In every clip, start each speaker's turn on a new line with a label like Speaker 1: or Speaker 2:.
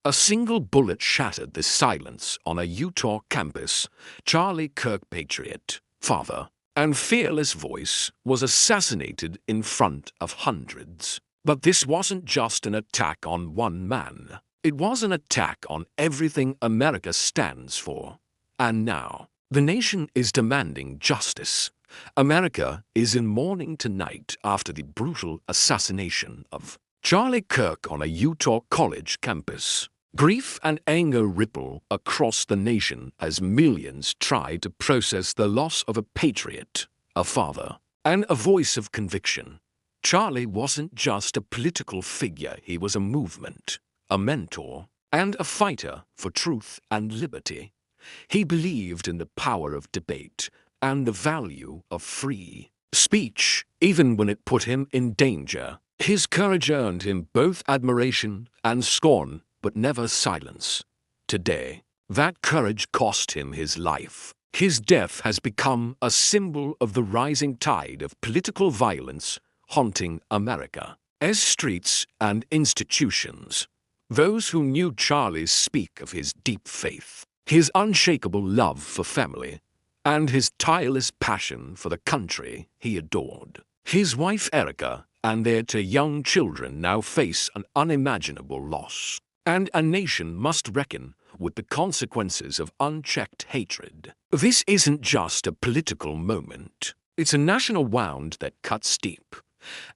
Speaker 1: A single bullet shattered the silence on a Utah campus. Charlie Kirk, patriot, father, and fearless voice, was assassinated in front of hundreds. But this wasn't just an attack on one man. It was an attack on everything America stands for. And now, the nation is demanding justice. America is in mourning tonight after the brutal assassination of Charlie Kirk on a Utah college campus. Grief and anger ripple across the nation as millions try to process the loss of a patriot, a father, and a voice of conviction. Charlie wasn't just a political figure, he was a movement, a mentor, and a fighter for truth and liberty. He believed in the power of debate and the value of free speech, even when it put him in danger. His courage earned him both admiration and scorn, but never silence. Today, that courage cost him his life. His death has become a symbol of the rising tide of political violence haunting America's streets and institutions. Those who knew Charlie speak of his deep faith, his unshakable love for family, and his tireless passion for the country he adored. His wife Erica and their two young children now face an unimaginable loss, and a nation must reckon with the consequences of unchecked hatred. This isn't just a political moment. It's a national wound that cuts deep.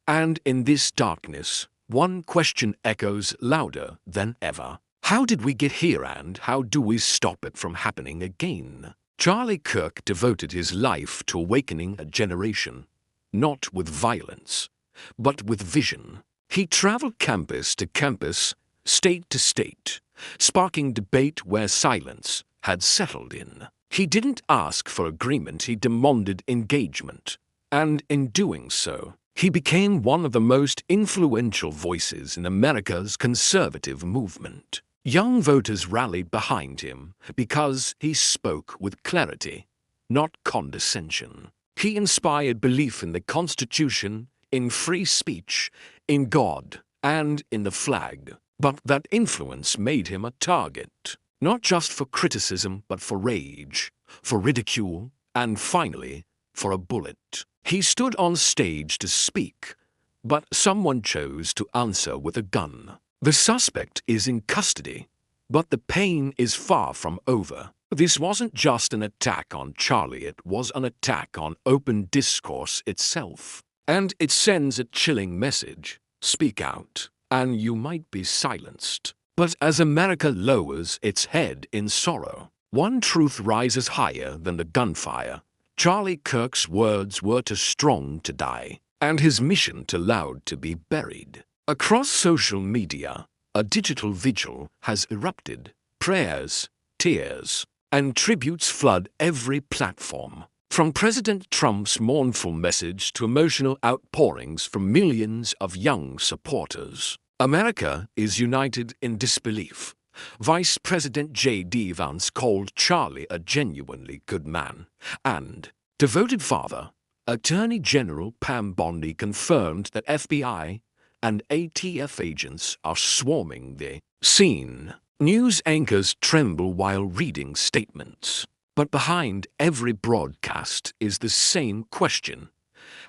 Speaker 1: And in this darkness, one question echoes louder than ever. How did we get here, and how do we stop it from happening again? Charlie Kirk devoted his life to awakening a generation, not with violence, but with vision. He traveled campus to campus, state to state, sparking debate where silence had settled in. He didn't ask for agreement, he demanded engagement. And in doing so, he became one of the most influential voices in America's conservative movement. Young voters rallied behind him because he spoke with clarity, not condescension. He inspired belief in the Constitution, in free speech, in God, and in the flag. But that influence made him a target, not just for criticism, but for rage, for ridicule, and finally, for a bullet. He stood on stage to speak, but someone chose to answer with a gun. The suspect is in custody, but the pain is far from over. This wasn't just an attack on Charlie, it was an attack on open discourse itself. And it sends a chilling message. Speak out, and you might be silenced. But as America lowers its head in sorrow, one truth rises higher than the gunfire. Charlie Kirk's words were too strong to die, and his mission too loud to be buried. Across social media, a digital vigil has erupted. Prayers, tears, and tributes flood every platform. From President Trump's mournful message to emotional outpourings from millions of young supporters, America is united in disbelief. Vice President J.D. Vance called Charlie a genuinely good man, and devoted father. Attorney General Pam Bondi confirmed that FBI and ATF agents are swarming the scene. News anchors tremble while reading statements. But behind every broadcast is the same question.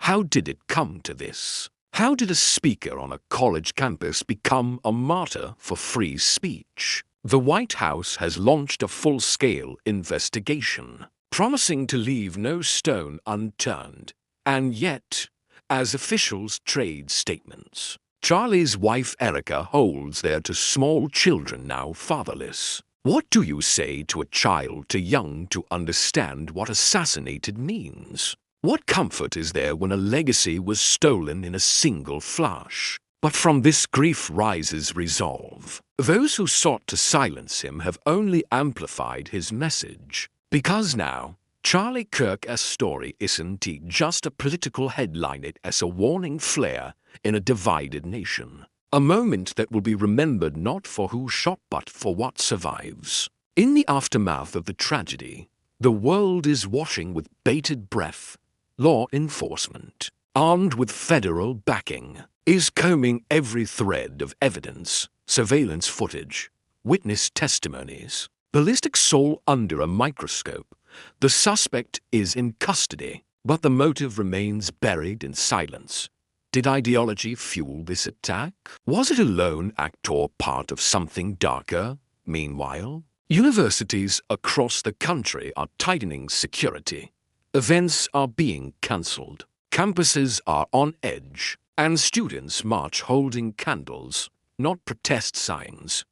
Speaker 1: How did it come to this? How did a speaker on a college campus become a martyr for free speech? The White House has launched a full-scale investigation, promising to leave no stone unturned. And yet, as officials trade statements, Charlie's wife Erica holds their two small children now fatherless. What do you say to a child too young to understand what assassinated means? What comfort is there when a legacy was stolen in a single flash? But from this grief rises resolve. Those who sought to silence him have only amplified his message. Because now, Charlie Kirk's story isn't just a political headline, it is a warning flare in a divided nation. A moment that will be remembered not for who shot but for what survives. In the aftermath of the tragedy, the world is watching with bated breath. Law enforcement, armed with federal backing, is combing every thread of evidence, surveillance footage, witness testimonies. Ballistic soul under a microscope. The suspect is in custody, but the motive remains buried in silence. Did ideology fuel this attack? Was it a lone act or part of something darker? Meanwhile, universities across the country are tightening security. Events are being cancelled. Campuses are on edge, and students march holding candles, not protest signs.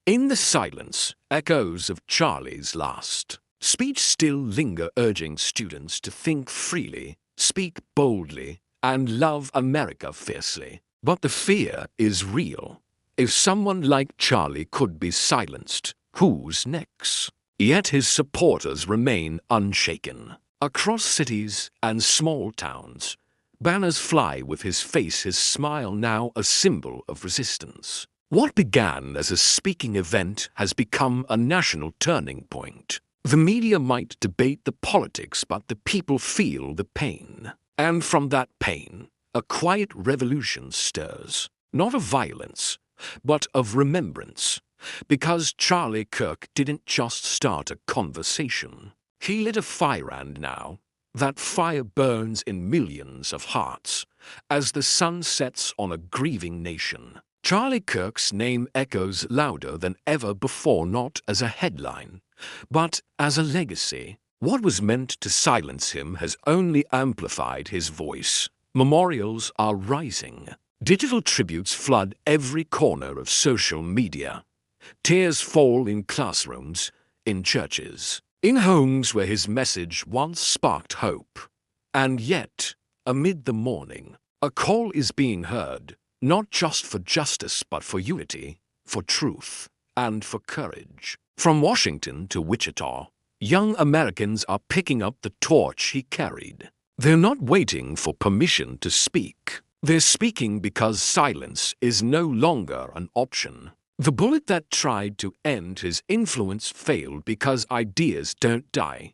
Speaker 1: In the silence, echoes of Charlie's last speech still linger, urging students to think freely, speak boldly, and love America fiercely. But the fear is real. If someone like Charlie could be silenced, who's next? Yet his supporters remain unshaken. Across cities and small towns, banners fly with his face, his smile now a symbol of resistance. What began as a speaking event has become a national turning point. The media might debate the politics, but the people feel the pain. And from that pain, a quiet revolution stirs, not of violence, but of remembrance. Because Charlie Kirk didn't just start a conversation. He lit a fire, and now that fire burns in millions of hearts as the sun sets on a grieving nation. Charlie Kirk's name echoes louder than ever before, not as a headline, but as a legacy. What was meant to silence him has only amplified his voice. Memorials are rising. Digital tributes flood every corner of social media. Tears fall in classrooms, in churches, in homes where his message once sparked hope. And yet, amid the mourning, a call is being heard, not just for justice but for unity, for truth, and for courage. From Washington to Wichita, young Americans are picking up the torch he carried. They're not waiting for permission to speak. They're speaking because silence is no longer an option. The bullet that tried to end his influence failed because ideas don't die.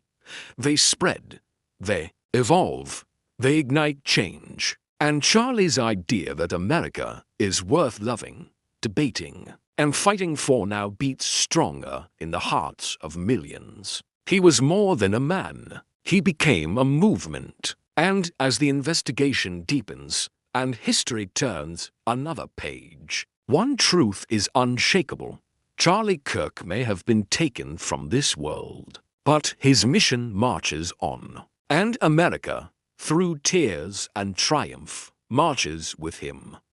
Speaker 1: They spread. They evolve. They ignite change. And Charlie's idea that America is worth loving, debating, and fighting for now beats stronger in the hearts of millions. He was more than a man. He became a movement. And as the investigation deepens and history turns another page, one truth is unshakable. Charlie Kirk may have been taken from this world, but his mission marches on. And America, through tears and triumph, marches with him.